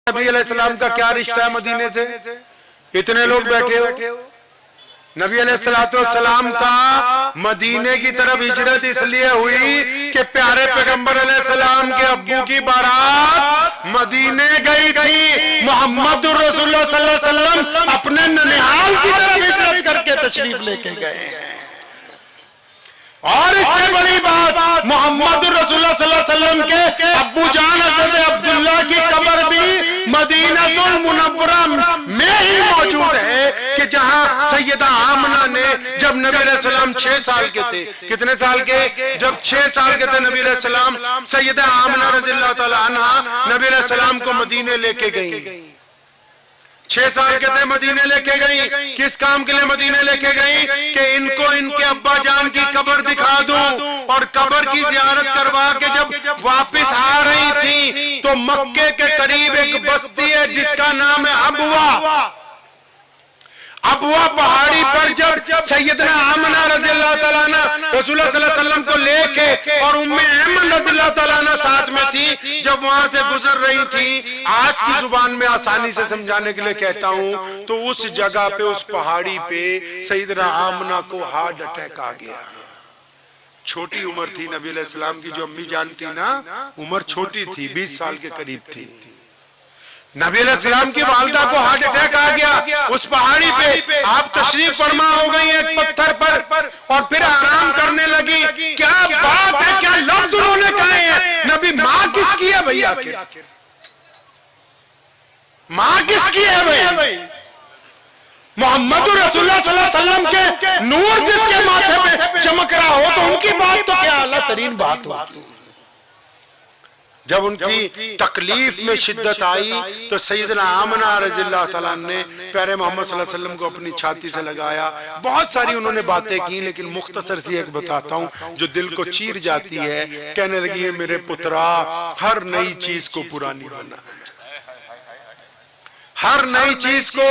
نبی علیہ السلام کا کیا رشتہ ہے مدینے سے؟ اتنے لوگ بیٹھے ہو. نبی علیہ السلام کا مدینے کی طرف ہجرت اس لیے ہوئی کہ پیارے پیغمبر علیہ السلام کے ابو کی بارات مدینے گئی تھی. محمد رسول اللہ صلی اللہ علیہ وسلم اپنے ننہال کی طرف ہجرت کر کے تشریف لے کے گئے ہیں. اور اس سے بڑی بات محمد رسول اللہ صلی اللہ علیہ وسلم کے ابو جان حضرت عبداللہ کی قبر بھی مدینہ المنورہ میں ہی موجود ہے کہ جہاں سیدہ آمنہ نے جب نبی علیہ السلام 6 سال کے تھے. کتنے سال کے؟ جب 6 سال کے تھے نبی علیہ السلام سیدہ آمنہ رضی اللہ تعالی عنہا نبی علیہ السلام کو مدینے لے کے گئیں. 6 سال کے تھے مدینے لے کے گئیں. کس کام کے لئے مدینے لے کے گئیں؟ کہ ان کو ان کے ابا جان کی قبر دکھا دوں. اور قبر کی زیارت کروا کے جب واپس آ رہی تھی تو مکے کے قریب ایک بستی ہے جس کا نام ہے ابوا. ابوا پہاڑی پر جب سیدنا آمنہ رضی اللہ تعالیٰ عنہ رسول اللہ صلی اللہ علیہ وسلم کو لے کے اور ام ایمن رضی اللہ تعالیٰ عنہ ساتھ میں تھی، جب وہاں سے گزر رہی تھی، آج کی زبان میں آسانی سے سمجھانے کے لئے کہتا ہوں، تو اس جگہ پہ اس پہاڑی پہ سیدنا آمنہ کو ہارٹ اٹیک آ گیا. چھوٹی عمر تھی نبی علیہ السلام کی. جو امی جان تھی نا عمر چھوٹی تھی، 20 سال کے قریب تھی. نبی علیہ السلام کی والدہ کو ہارٹ اٹیک آ گیا. اس پہاڑی پہ آپ تشریف فرما ہو گئی ایک پتھر پر اور پھر آرام کرنے لگی. کیا بات ہے، کیا لفظ انہوں نے کہے ہیں. نبی ماں کس کی ہے بھئی؟ آخر ماں کس کی ہے بھئی؟ محمد رسول اللہ صلی اللہ علیہ وسلم کے نور جس کے ماتھے پہ چمک رہا ہو تو ان کی بات تو کیا اعلیٰ ترین بات ہوتی. جب ان کی تکلیف میں شدت آئی تو سیدنا آمنہ رضی اللہ تعالیٰ نے پیارے محمد صلی اللہ علیہ وسلم کو اپنی چھاتی سے لگایا. بہت ساری انہوں نے باتیں کی لیکن مختصر سی ایک بتاتا ہوں جو دل کو چیر جاتی ہے. کہنے لگی ہے میرے پترا، ہر نئی چیز کو پرانی ہونا ہے، ہر نئی چیز کو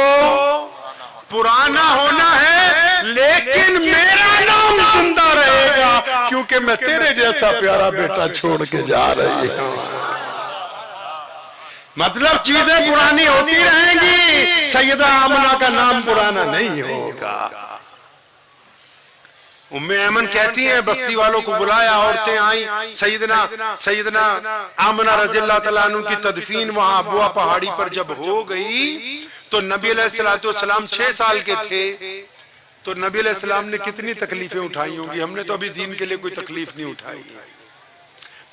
پرانا ہونا ہے، لیکن میرا نام زندہ رہے گا کیونکہ میں تیرے جیسا پیارا بیٹا چھوڑ کے جا رہی ہوں. مطلب چیزیں پرانی ہوتی رہیں گی، سیدہ آمنہ کا نام پرانا نہیں ہوگا. ام ایمن کہتی ہیں بستی والوں کو بلایا، عورتیں آئیں. سیدنا آمنہ رضی اللہ تعالیٰ عنہ کی تدفین وہاں ابوا پہاڑی پر جب ہو گئی تو نبی علیہ السلام 6 سال کے تھے. تو نبی علیہ السلام نے کتنی تکلیفیں اٹھائی ہوں گی. ہم نے تو ابھی دین کے لیے کوئی تکلیف نہیں اٹھائی.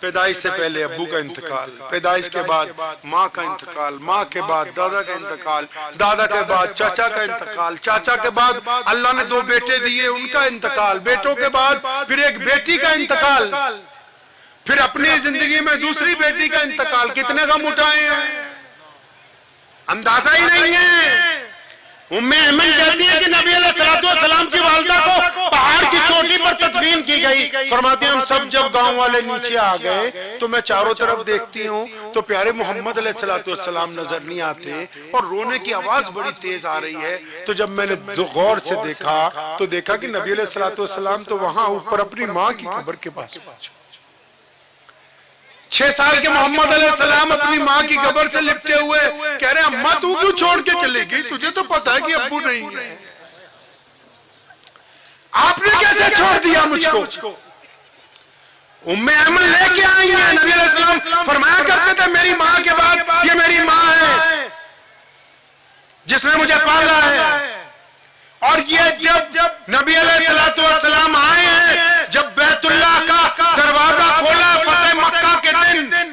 پیدائش سے پہلے ابو کا انتقال، پیدائش کے بعد ماں کا انتقال، ماں کے بعد دادا کا انتقال، دادا کے بعد چاچا کا انتقال، چاچا کے بعد اللہ نے 2 بیٹے دیے ان کا انتقال، بیٹوں کے بعد پھر ایک بیٹی کا انتقال، پھر اپنی زندگی میں دوسری بیٹی کا انتقال. کتنے غم اٹھائے ہیں اندازہ ہی نہیں ہے. ام ایمن کہتی ہے کہ نبی علیہ السلام کی والدہ کو پہاڑ کی چوٹی پر تدفین کی گئی. فرماتے ہیں ہم سب جب گاؤں والے نیچے آ گئے تو میں چاروں طرف دیکھتی ہوں تو پیارے محمد علیہ السلام نظر نہیں آتے اور رونے کی آواز بڑی تیز آ رہی ہے. تو جب میں نے غور سے دیکھا تو دیکھا کہ نبی علیہ السلام تو وہاں اوپر اپنی ماں کی قبر کے پاس 6 سال کے محمد علیہ السلام اپنی ماں کی قبر سے لپٹے ہوئے کہہ رہے ہیں اماں تو کیوں چھوڑ کے چلے گئی؟ تجھے تو پتا ہے کہ ابو نہیں ہے، آپ نے کیسے چھوڑ دیا مجھ کو؟ ام ایمن لے کے آئی ہیں. نبی علیہ السلام فرمایا کرتے تھے میری ماں کے بعد یہ میری ماں ہے جس نے مجھے پالا ہے. اور یہ جب نبی علیہ السلام آئے ہیں، جب بیت اللہ کا دروازہ کھولا فتح مکہ کے دن،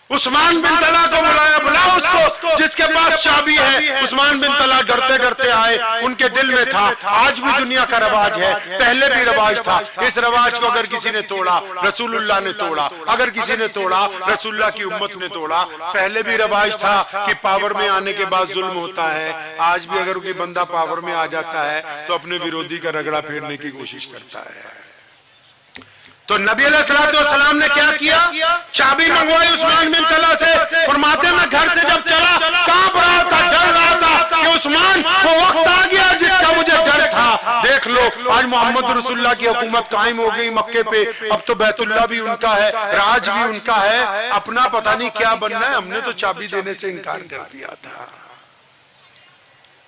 عثمان بن طلحہ کو بلایا، بلا اس کو جس کے پاس چابی ہے. عثمان بن طلحہ ڈرتے ڈرتے آئے. ان کے دل میں تھا آج بھی دنیا کا رواج ہے، پہلے بھی رواج تھا، اس رواج کو اگر کسی نے توڑا رسول اللہ نے توڑا، اگر کسی نے توڑا رسول اللہ کی امت نے توڑا. پہلے بھی رواج تھا کہ پاور میں آنے کے بعد ظلم ہوتا ہے. آج بھی اگر کوئی بندہ پاور میں آ جاتا ہے تو اپنے ویرودھی کا رگڑا پھیرنے کی کوشش کرتا ہے. تو نبی علیہ السلام نے کیا کیا؟ چابی منگوائی عثمان بن طلحہ سے. فرماتے میں گھر سے جب چلا کانپ رہا تھا، ڈر رہا تھا کہ عثمان وہ وقت آ گیا جس کا مجھے ڈر تھا. دیکھ دیکھ لو آج محمد رسول اللہ کی حکومت قائم ہو گئی مکے پہ، اب تو بیت اللہ بھی ان کا ہے، راج بھی ان کا ہے، اپنا پتہ نہیں کیا بننا ہے، ہم نے تو چابی دینے سے انکار کر دیا تھا۔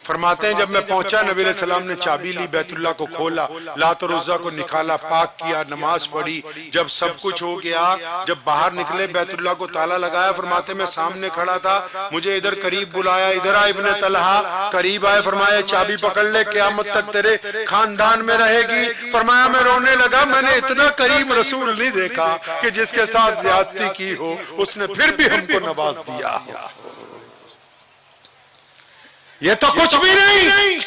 فرماتے ہیں جب میں پہنچا نبی علیہ السلام نے چابی لی، بیت اللہ کو کھولا، لات اور عزا کو نکالا، پاک کیا، نماز پڑھی، جب سب کچھ ہو گیا، جب باہر نکلے بیت اللہ کو تالا لگایا، فرماتے میں سامنے کھڑا تھا، مجھے ادھر قریب بلایا، ادھر آئے ابن طلحہ، قریب آئے، فرمایا چابی پکڑ لے، قیامت تک تیرے خاندان میں رہے گی۔ فرمایا میں رونے لگا، میں نے اتنا کریم رسول نہیں دیکھا کہ جس کے ساتھ زیادتی کی ہو اس نے پھر بھی ہم کو نواز دیا۔ یہ تو کچھ بھی نہیں،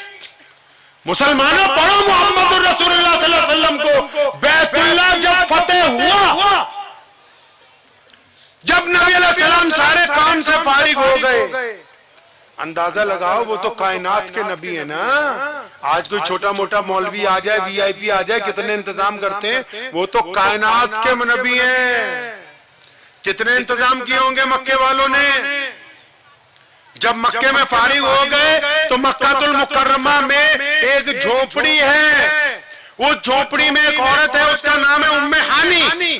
مسلمانوں پڑھو محمد رسول اللہ صلی اللہ علیہ وسلم کو بیت اللہ جب فتح ہوا، جب نبی علیہ السلام سارے کام سے فارغ ہو گئے، اندازہ لگاؤ وہ تو کائنات کے نبی ہیں نا۔ آج کوئی چھوٹا موٹا مولوی آ جائے، وی آئی پی آ جائے، کتنے انتظام کرتے ہیں، وہ تو کائنات کے نبی ہیں۔ کتنے انتظام کیے ہوں گے مکے والوں نے۔ جب مکے میں فارغ ہو گئے تو مکہ المکرمہ میں ایک جھوپڑی ہے، وہ جھوپڑی میں ایک عورت ہے، اس کا نام ہے ام ہانی۔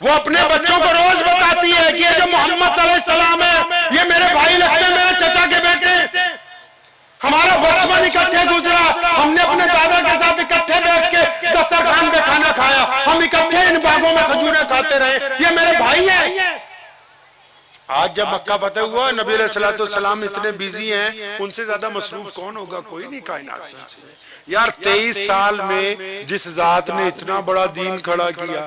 وہ اپنے بچوں کو روز بتاتی ہے کہ یہ جو محمد صلی اللہ علیہ وسلم ہے یہ میرے بھائی لگتے ہیں، میرے چچا کے بیٹے، ہمارا بچپن اکٹھے گزرا، ہم نے اپنے دادا کے ساتھ اکٹھے بیٹھ کے دسترخوان پہ کھانا کھایا، ہم اکٹھے ان باغوں میں کھجوریں کھاتے رہے، یہ میرے بھائی ہیں۔ آج جب مکہ فتح ہوا، نبی علیہ السلام اتنے بیزی ہیں، ان سے زیادہ مصروف کون ہوگا؟ کوئی نہیں کائنات میں۔ یار 23 سال میں جس ذات نے اتنا بڑا دین کھڑا کیا،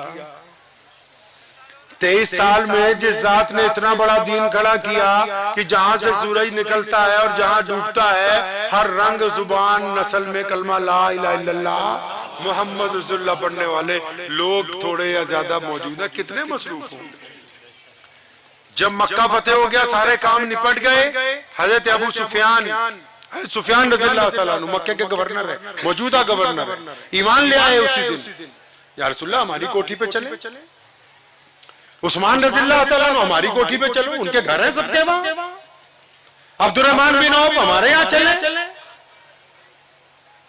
23 سال میں جس ذات نے اتنا بڑا دین کھڑا کیا کہ جہاں سے سورج نکلتا ہے اور جہاں ڈوبتا ہے، ہر رنگ زبان نسل میں کلمہ لا الہ الا اللہ محمد رسول اللہ پڑھنے والے لوگ تھوڑے یا زیادہ موجود ہیں، کتنے مصروف ہوں گے۔ جب مکہ فتح ہو گیا، سارے کام نپٹ گئے، حضرت ابو سفیان رضی اللہ تعالیٰ عنہ مکہ کے گورنر ہے، موجودہ گورنر ہے، ایمان لے آئے اسی دن، یا رسول اللہ ہماری کوٹھی پہ چلے۔ عثمان رضی اللہ تعالیٰ عنہ ہماری کوٹھی پہ چلو، ان کے گھر ہیں سب کے وہاں۔ عبد الرحمن بن عوف ہمارے یہاں چلے،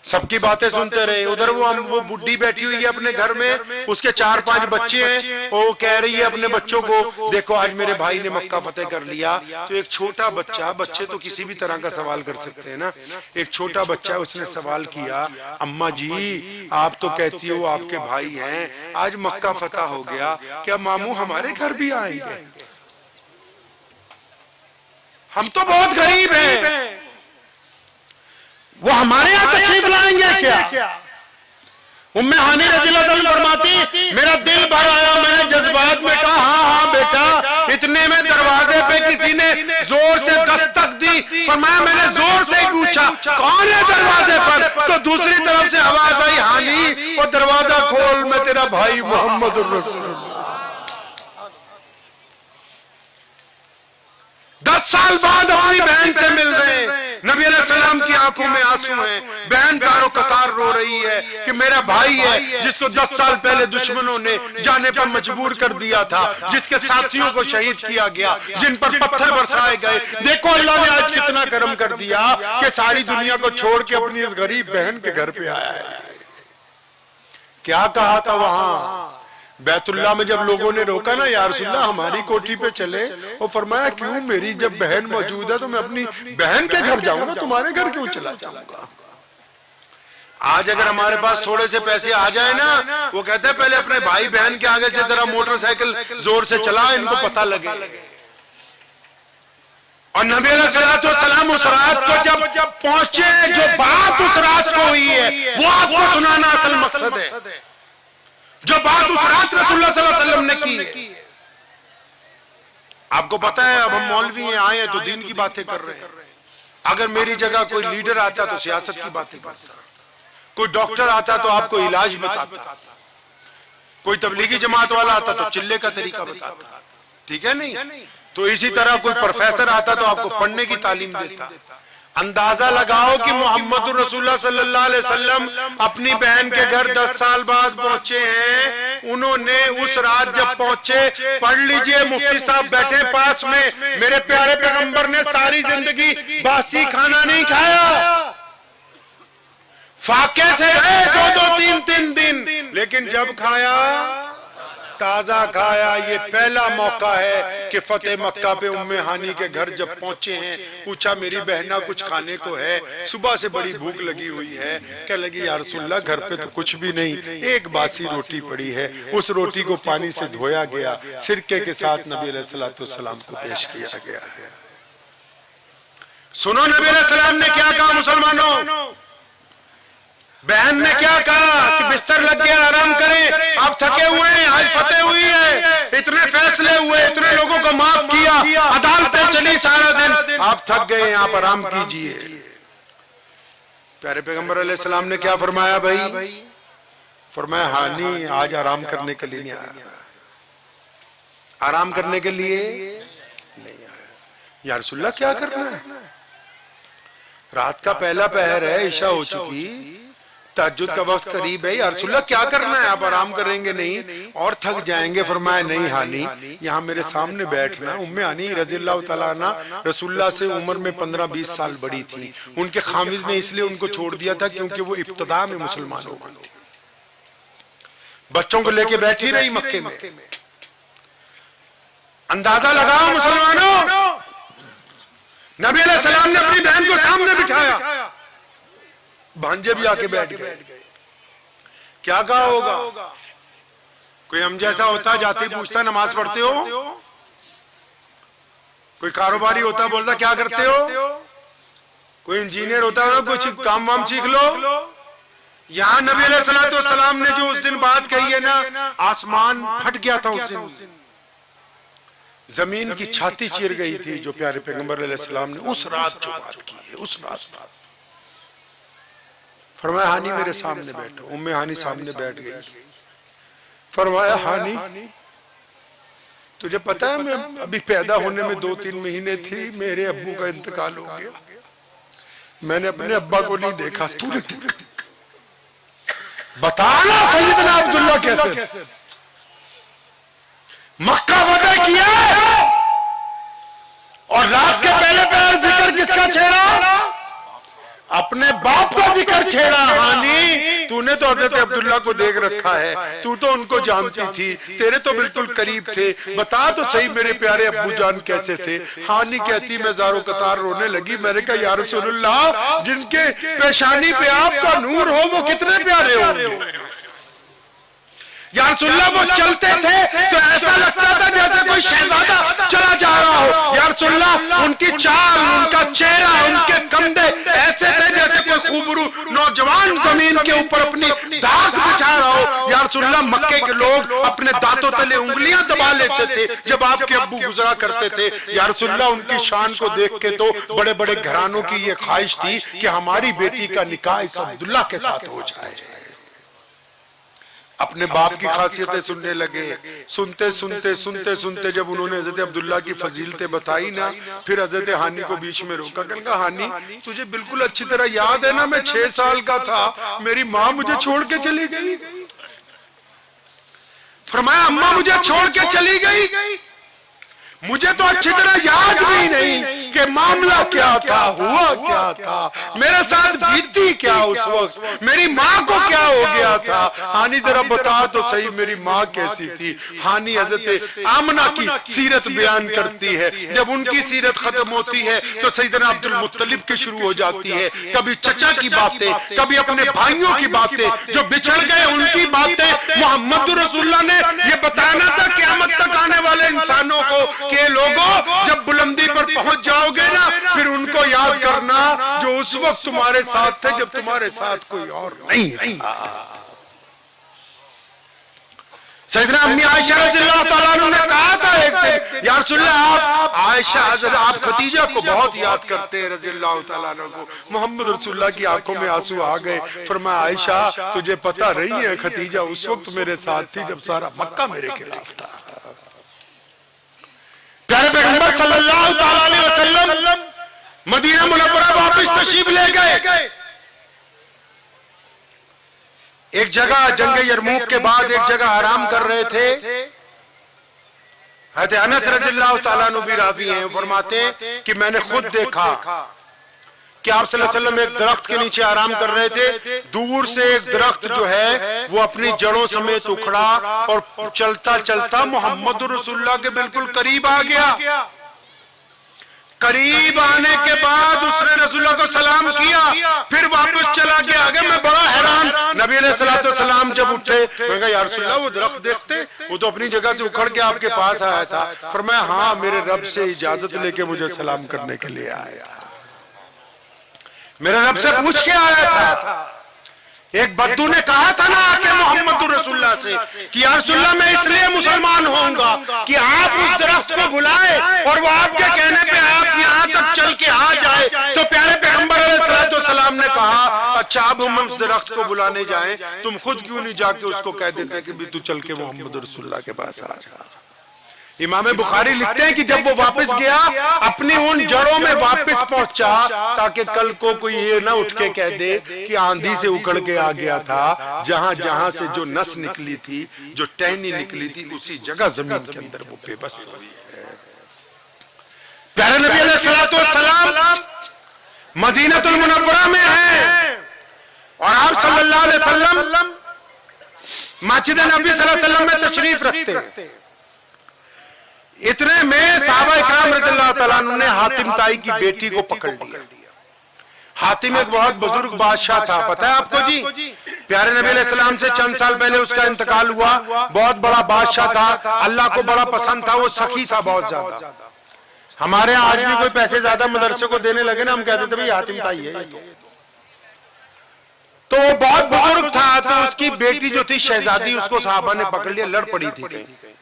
سب کی باتیں سنتے رہے۔ ادھر وہ بڈھی بیٹھی ہوئی ہے اپنے گھر میں، اس کے 4-5 بچے ہیں، وہ کہہ رہی ہے اپنے بچوں کو دیکھو آج میرے بھائی نے مکہ فتح کر لیا۔ تو ایک چھوٹا بچہ، بچے تو کسی بھی طرح کا سوال کر سکتے ہیں نا، ایک چھوٹا بچہ اس نے سوال کیا، اماں جی آپ تو کہتی ہو آپ کے بھائی ہیں، آج مکہ فتح ہو گیا، کیا ماموں ہمارے گھر بھی آئیں گے؟ ہم تو بہت غریب ہیں، وہ ہمارے یہاں تشریف لائیں گے کیا؟ ام ہانی رضی اللہ عنہ فرماتی میرا دل بھر آیا، میں نے جذبات میں کہا ہاں بیٹا، اتنے میں دروازے پہ کسی نے زور سے دستک دی، فرمایا میں نے زور سے ہی پوچھا کون ہے دروازے پر، تو دوسری طرف سے آواز آئی ہانی وہ دروازہ کھول، میں تیرا بھائی محمد الرسول اللہ۔ 10 سال بعد اپنی بہن سے مل رہے ہیں، نبی علیہ السلام کی آنکھوں میں آنسو ہیں، بہن زارو قطار رو رہی ہے کہ میرا بھائی ہے جس کو 10 سال پہلے دشمنوں نے جانے پر مجبور کر دیا تھا، جس کے ساتھیوں کو شہید کیا گیا، جن پر پتھر برسائے گئے، دیکھو اللہ نے آج کتنا کرم کر دیا کہ ساری دنیا کو چھوڑ کے اپنی اس غریب بہن کے گھر پہ آیا ہے۔ کیا کہا تھا وہاں بیت اللہ میں جب لوگوں نے روکا نا یا رسول اللہ ہماری کوٹھی پہ چلے، وہ فرمایا کیوں، میری جب بہن موجود ہے تو میں اپنی بہن کے گھر جاؤں گا، تمہارے گھر کیوں چلا جاؤں گا؟ آج اگر ہمارے پاس تھوڑے سے پیسے آ جائے نا، وہ کہتے ہیں پہلے اپنے بھائی بہن کے آگے سے ذرا موٹر سائیکل زور سے چلا، ان کو پتہ لگے۔ اور نبی علیہ السلام اس رات کو جب پہنچے، جو بات اس رات کو ہوئی ہے وہ آپ کو سنانا اصل مقصد ہے، جو بات اس رات رسول اللہ صلی اللہ علیہ وسلم نے کی ہے۔ آپ کو پتا ہے اب ہم مولوی ہیں، آئے ہیں تو دین کی باتیں کر رہے ہیں، اگر میری جگہ کوئی لیڈر آتا تو سیاست کی باتیں کرتا، کوئی ڈاکٹر آتا تو آپ کو علاج بتاتا، کوئی تبلیغی جماعت والا آتا تو چلے کا طریقہ بتاتا، ٹھیک ہے نہیں؟ تو اسی طرح کوئی پروفیسر آتا تو آپ کو پڑھنے کی تعلیم دیتا۔ اندازہ لگاؤ کہ محمد رسول اللہ صلی اللہ علیہ وسلم اپنی بہن کے گھر 10 سال بعد پہنچے ہیں، انہوں نے اس رات جب پہنچے، پڑھ لیجئے مفتی صاحب بیٹھے پاس میں، میرے پیارے پیغمبر نے ساری زندگی باسی کھانا نہیں کھایا، فاقے سے رہے 2-2 3 دن، لیکن جب کھایا تازہ کھایا۔ یہ پہلا موقع ہے کہ فتح مکہ پہ ام ہانی کے گھر جب پہنچے ہیں، پوچھا میری بہنہ کچھ کھانے کو ہے؟ صبح سے بڑی بھوک لگی ہوئی ہے۔ کہنے لگی یا رسول اللہ گھر پہ تو کچھ بھی نہیں، ایک باسی روٹی پڑی ہے۔ اس روٹی کو پانی سے دھویا گیا، سرکے کے ساتھ نبی علیہ السلام کو پیش کیا گیا ہے۔ سنو نبی علیہ السلام نے کیا کہا مسلمانوں؟ بہن نے کیا کہا کہ بستر لگ گیا، آرام کریں، آپ تھکے ہوئے ہیں، آج فتح ہوئی ہے، اتنے فیصلے ہوئے، اتنے لوگوں کو معاف کیا، عدالتیں چلی سارا دن، آپ تھک گئے ہیں، آپ آرام کیجئے۔ پیارے پیغمبر علیہ السلام نے کیا فرمایا بھائی؟ فرمایا ہانی آج آرام کرنے کے لیے نہیں آیا، آرام کرنے کے لیے نہیں آیا۔ یا رسول اللہ کیا کرنا ہے؟ رات کا پہلا پہر ہے، عشاء ہو چکی، تہجد کا وقت قریب ہے، یا رسول اللہ کیا کرنا ہے؟ آپ آرام کریں گے نہیں اور تھک جائیں گے؟ فرمایا نہیں ہانی، یہاں میرے سامنے بیٹھنا۔ ام ہانی رضی اللہ تعالیٰ عنہ رسول اللہ سے عمر میں 15-20 سال بڑی تھی۔ ان کے خامد نے اس لیے ان کو چھوڑ دیا تھا کیونکہ وہ ابتدا میں مسلمان ہو گئی تھی، بچوں کو لے کے بیٹھی رہی مکے میں۔ اندازہ لگاؤ مسلمانوں، نبی علیہ السلام نے اپنی بہن کو سامنے بٹھایا، بھانجے بھی آ کے بیٹھ گئے۔ کیا کہا ہوگا؟ کوئی ہم جیسا ہوتا جاتی پوچھتا نماز پڑھتے ہو؟ کوئی کاروباری ہوتا بولتا کیا کرتے ہو؟ کوئی انجینئر ہوتا ہے کچھ کام وام سیکھ لو۔ یہاں نبی علیہ السلام نے جو اس دن بات کہی ہے نا، آسمان پھٹ گیا تھا اس دن، زمین کی چھاتی چیر گئی تھی جو پیارے پیغمبر علیہ السلام نے اس رات جو بات کی ہے، اس رات بات فرمایا ہانی میرے سامنے بیٹھو۔ ام ہانی سامنے بیٹھ گئی، فرمایا ہانی تجھے پتا ہے میں ابھی پیدا ہونے میں 2-3 مہینے تھی، میرے ابو کا انتقال ہو گیا، میں نے اپنے ابا کو نہیں دیکھا، تو نے دیکھا؟ بتانا سیدنا عبداللہ کیسے مکہ فتح کیا اور رات کے پہلے پہر ذکر کس کا چھیڑا؟ اپنے باپ کا ذکر چھیڑا۔ ہانی تو نے تو حضرت عبداللہ کو دیکھ رکھا ہے، تو تو ان کو جانتی تھی، تیرے تو بالکل قریب تھے، بتا تو صحیح میرے پیارے ابو جان کیسے تھے؟ ہانی کہتی میں زار و قطار رونے لگی، میں نے کہا یا رسول اللہ جن کے پیشانی پہ آپ کا نور ہو وہ کتنے پیارے ہوں گے؟ یا رسول اللہ وہ چلتے تھے تو ایسا لگتا تھا جیسے کوئی شہزادہ چلا جا رہا ہو۔ یا رسول اللہ ان کی چال، ان کا چہرہ، ان کے کندھے ایسے تھے جیسے کوئی خوبرو نوجوان زمین کے اوپر اپنی دھاک بچھا رہا ہو۔ یا رسول اللہ مکے کے لوگ اپنے دانتوں تلے انگلیاں دبا لیتے تھے جب آپ کے ابو گزرا کرتے تھے۔ یا رسول اللہ ان کی شان کو دیکھ کے تو بڑے بڑے گھرانوں کی یہ خواہش تھی کہ ہماری بیٹی کا نکاح اس عبداللہ کے ساتھ ہو جائے۔ اپنے باپ کی خاصیتیں سننے لگے، سنتے سنتے جب انہوں نے حضرت عبداللہ کی فضیلتیں بتائی نا، پھر حضرت ہانی کو بیچ میں روکا، کہا ہانی تجھے بالکل اچھی طرح یاد ہے نا میں 6 سال کا تھا، میری ماں مجھے چھوڑ کے چلی گئی۔ فرمایا اماں مجھے چھوڑ کے چلی گئی، مجھے تو اچھی طرح یاد بھی نہیں کہ معاملہ کیا تھا، ہوا کیا تھا، میرے ساتھ بیتی کیا اس وقت، میری ماں کو کیا ہو گیا تھا۔ ہانی ذرا بتا تو صحیح میری ماں کیسی تھی۔ ہانی حضرت آمنہ کی سیرت بیان کرتی ہے، جب ان کی سیرت ختم ہوتی ہے تو سیدنا عبد المطلب کی شروع ہو جاتی ہے، کبھی چچا کی باتیں، کبھی اپنے بھائیوں کی باتیں جو بچھڑ گئے ان کی باتیں۔ محمد رسول اللہ نے یہ بتانا تھا قیامت تک آنے والے انسانوں کو کہ لوگوں جب بلندی پر پہنچ جاؤ گے نا پھر ان کو یاد کرنا جو اس وقت تمہارے ساتھ تھے جب تمہارے ساتھ کوئی اور نہیں تھا۔ سیدنا امی عائشہ رضی اللہ تعالیٰ عنہ نے کہا تھا ایک دن یا رسول اللہ آپ عائشہ حضرت آپ خدیجہ کو بہت یاد کرتے ہیں رضی اللہ تعالیٰ عنہ کو۔ محمد رسول اللہ کی آنکھوں میں آنسو آ گئے، فرمایا عائشہ تجھے پتہ رہی ہے خدیجہ اس وقت میرے ساتھ تھی جب سارا مکہ میرے خلاف تھا۔ پیارے پیغمبر صلی اللہ تعالیٰ علیہ وسلم مدینہ منورہ واپس تشریف لے گئے۔ ایک جگہ جنگ یرموک کے بعد ایک جگہ آرام کر رہے تھے۔ حضرت انس رضی اللہ تعالیٰ عنہ بھی راوی ہیں، فرماتے ہیں کہ میں نے خود دیکھا کہ آپ صلی اللہ علیہ وسلم ایک درخت کے نیچے آرام کر رہے تھے، دور سے ایک درخت جو ہے وہ اپنی جڑوں سمیت اکھڑا اور چلتا چلتا محمد رسول اللہ کے بالکل قریب آ گیا۔ قریب آنے کے بعد اس نے رسول اللہ کو سلام کیا، پھر واپس چلا گیا آگے۔ میں بڑا حیران، نبی علیہ السلام جب اٹھے میں کہا یا رسول اللہ وہ درخت دیکھتے، وہ تو اپنی جگہ سے اکھڑ کے آپ کے پاس آیا تھا۔ فرمایا ہاں میرے رب سے اجازت لے کے مجھے سلام کرنے کے لیے آیا تھا، میرے رب سے پوچھ کے آیا تھا۔ ایک بدو نے کہا تھا نا کہ محمد رسول اللہ سے کہ یا رسول اللہ میں اس لیے مسلمان ہوں گا کہ آپ اس درخت کو بلائے اور وہ آپ کے کہنے پہ آپ یہاں تک چل کے آ جائے۔ تو پیارے پیغمبر علیہ السلام نے کہا اچھا اب ہم اس درخت کو بلانے جائیں، تم خود کیوں نہیں جا کے اس کو کہہ دیتے کہ بھی تو چل کے محمد رسول اللہ کے پاس آ جا۔ امام بخاری لکھتے ہیں کہ جب وہ واپس گیا اپنی ان جڑوں میں واپس پہنچا تاکہ کل کو کوئی یہ نہ اٹھ کے کہہ دے کہ آندھی سے اکھڑ کے آ گیا تھا، جہاں جہاں سے جو نس نکلی تھی، جو ٹہنی نکلی تھی، اسی جگہ زمین کے اندر وہ پیوست ہوئی ہے۔ پیارے نبی علیہ السلام مدینہ المنورہ میں ہیں اور آپ صلی اللہ علیہ وسلم مسجد نبی صلی اللہ علیہ وسلم میں تشریف رکھتے ہیں۔ اتنے میں صحابہ اکرام رضی اللہ تعالیٰ عنہ نے حاتم طائی کی بیٹی کو پکڑ لیا۔ حاتم ایک بہت بزرگ بادشاہ تھا، پتہ ہے آپ کو جی؟ پیارے نبی علیہ السلام سے چند سال پہلے اس کا انتقال ہوا۔ بہت بڑا بادشاہ تھا، اللہ کو بڑا پسند تھا، وہ سخی تھا بہت زیادہ۔ ہمارے آج بھی کوئی پیسے زیادہ مدرسے کو دینے لگے نا ہم کہتے تھے بھئی حاتم طائی ہے تو وہ بہت بزرگ تھا، تو اس کی بیٹی جو تھی شہزادی، اس کو صحابہ نے پکڑ لیا، لڑ پڑی تھی کہیں۔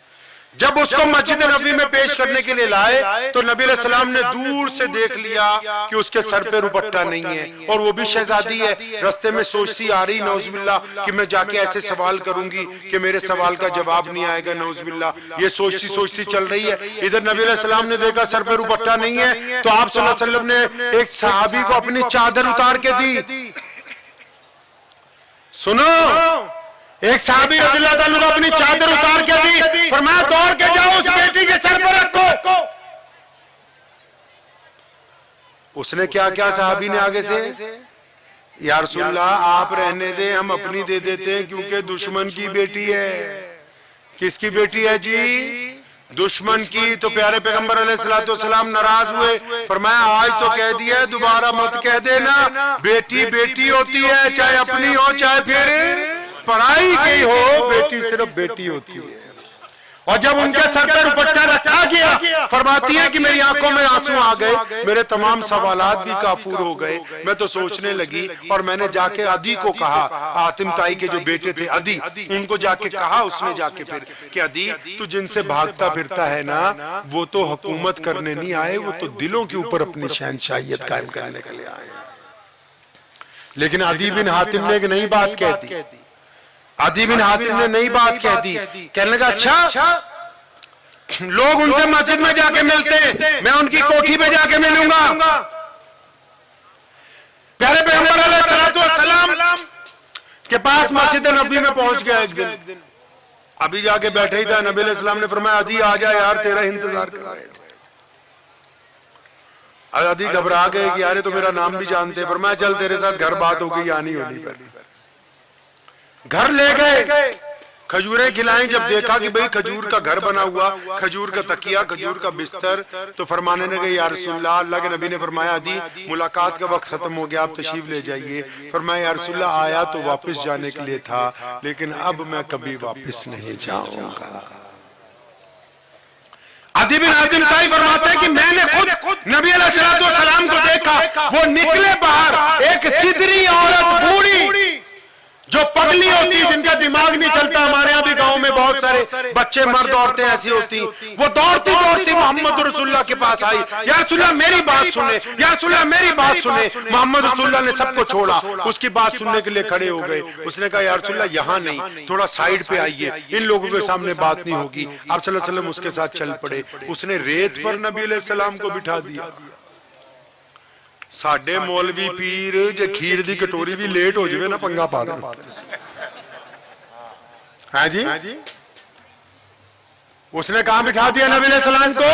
جب اس کو مسجد نبی میں پیش کرنے کے لیے لائے تو نبی علیہ السلام نے دور سے دیکھ لیا کہ اس کے سر پہ دوپٹہ نہیں ہے اور وہ بھی شہزادی ہے۔ رستے میں سوچتی آ رہی نعوذ باللہ کہ میں جا کے ایسے سوال کروں گی کہ میرے سوال کا جواب نہیں آئے گا، نعوذ باللہ یہ سوچتی سوچتی چل رہی ہے۔ ادھر نبی علیہ السلام نے دیکھا سر پہ دوپٹہ نہیں ہے تو آپ صلی اللہ علیہ وسلم نے ایک صحابی کو اپنی چادر اتار کے دی۔ سنو، ایک صحابی رضی اللہ تعالیٰ نے اپنی چادر اتار کے دی، فرمایا دوڑ کے جاؤ اس بیٹی کے سر پر رکھو۔ اس نے کیا کیا صحابی نے آگے سے، یا رسول اللہ آپ رہنے دیں، ہم اپنی دے دیتے ہیں کیونکہ دشمن کی بیٹی ہے۔ کس کی بیٹی ہے جی؟ دشمن کی۔ تو پیارے پیغمبر علیہ السلام ناراض ہوئے، فرمایا آج تو کہہ دیا دوبارہ مت کہہ دینا، بیٹی بیٹی ہوتی ہے، چاہے اپنی ہو چاہے پھر پڑھائی کی ہو، بیٹی صرف بیٹی ہوتی ہے۔ اور جب ان کے سر پر دوپٹہ رکھا گیا فرماتی ہے کہ میری آنکھوں میں آنسو آ گئے، میرے تمام سوالات بھی کافور ہو گئے۔ میں تو سوچنے لگی اور میں نے جا کے عدی کو کہا، حاتم طائی کے جو بیٹے تھے عدی، ان کو جا کے کہا، اس نے جا کے پھر کہ عدی تو جن سے بھاگتا پھرتا ہے نا وہ تو حکومت کرنے نہیں آئے، وہ تو دلوں کے اوپر اپنی شہنشاہیت قائم کرنے کے لیے آئے۔ لیکن عدی بن حاتم نے ایک نئی بات کہہ دی، عدی بن حاتم نے نئی بات کہہ دی، کہنے لگا اچھا لوگ ان سے مسجد میں جا کے ملتے ہیں، میں ان کی کوٹھی پہ جا کے ملوں گا۔ پیارے پیغمبر علیہ السلام کے پاس مسجد نبی میں پہنچ گیا ایک دن، ابھی جا کے بیٹھے ہی تھا، نبی علیہ السلام نے فرمایا عدی آ جا یار تیرا انتظار کر رہے تھے۔ عدی گھبرا گئے کہ یار تو میرا نام بھی جانتے، فرمایا چل تیرے ساتھ گھر بات ہوگی یا نہیں ہونی پر۔ گھر لے گئے، کھجوریں کھلائیں، جب دیکھا کہ بھئی کھجور کا گھر بنا ہوا، کھجور کا تکیہ، کھجور کا بستر، تو فرمانے لگے یا رسول اللہ، اللہ کے نبی نے فرمایا عدی ملاقات کا وقت ختم ہو گیا، آپ تشریف لے جائیے۔ فرمایا یا رسول اللہ آیا تو واپس جانے کے لیے تھا لیکن اب میں کبھی واپس نہیں جاؤں گا۔ عدی بن حاتم طائی فرماتے ہیں کہ میں نے خود نبی علیہ السلام کو دیکھا، وہ نکلے باہر، ایک سدری عورت بوڑھی جو پگلی ہوتی، جن کا دماغ نہیں چلتا، ہمارے یہاں بھی گاؤں میں بہت سارے بچے مرد عورتیں ایسی ہوتی، وہ دوڑتی دوڑتی محمد رسول اللہ کے پاس آئی، یا رسول اللہ میری بات سنیں، یا رسول اللہ میری بات سنیں۔ محمد رسول اللہ نے سب کو چھوڑا، اس کی بات سننے کے لیے کھڑے ہو گئے۔ اس نے کہا یا رسول اللہ یہاں نہیں، تھوڑا سائیڈ پہ آئیے، ان لوگوں کے سامنے بات نہیں ہوگی۔ آپ صلی اللہ علیہ وسلم اس کے ساتھ چل پڑے، اس نے ریت پر نبی علیہ السلام کو بٹھا دیا۔ ساڈے مولوی پیر جے کھیر دی کٹوری بھی لیٹ ہو جائے نا پنگا پا دیں۔ ہاں جی، اس نے کہاں بٹھا دیا نبی علیہ السلام کو؟